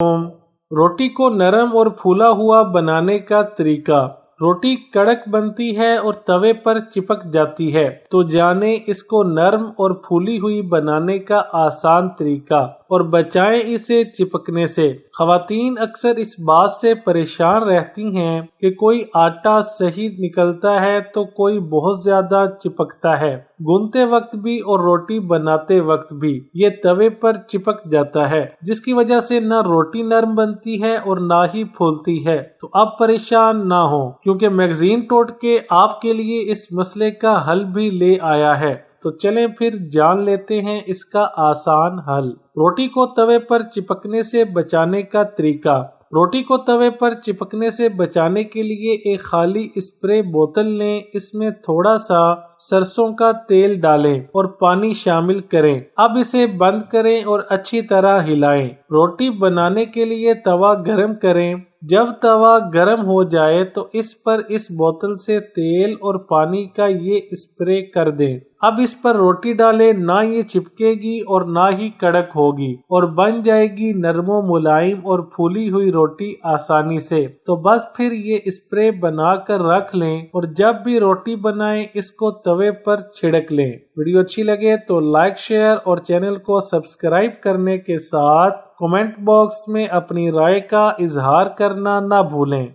रोटी को नरम और फूला हुआ बनाने का तरीका। रोटी कड़क बनती है और तवे पर चिपक जाती है, तो जाने इसको नरम और फूली हुई बनाने का आसान तरीका और बचाएं इसे चिपकने से। ख़वातीन अक्सर इस बात से परेशान रहती हैं कि कोई आटा सही निकलता है तो कोई बहुत ज्यादा चिपकता है। गूंथते वक्त भी और रोटी बनाते वक्त भी ये तवे पर चिपक जाता है, जिसकी वजह से ना रोटी नरम बनती है और ना ही फूलती है। तो आप परेशान ना हो, क्योंकि मैगजीन टोटके आपके लिए इस मसले का हल भी ले आया है। तो चलें फिर जान लेते हैं इसका आसान हल। रोटी को तवे पर चिपकने से बचाने का तरीका। रोटी को तवे पर चिपकने से बचाने के लिए एक खाली स्प्रे बोतल लें, इसमें थोड़ा सा सरसों का तेल डालें और पानी शामिल करें। अब इसे बंद करें और अच्छी तरह हिलाएं। रोटी बनाने के लिए तवा गरम करें। जब तवा गरम हो जाए तो इस पर इस बोतल से तेल और पानी का ये स्प्रे कर दें। अब इस पर रोटी डालें, ना ये चिपकेगी और ना ही कड़क होगी और बन जाएगी नरमो मुलायम और फूली हुई रोटी आसानी से। तो बस फिर ये स्प्रे बना कर रख लें और जब भी रोटी बनाएं इसको तवे पर छिड़क लें। वीडियो अच्छी लगे तो लाइक, शेयर और चैनल को सब्सक्राइब करने के साथ कमेंट बॉक्स में अपनी राय का इजहार करना ना भूलें।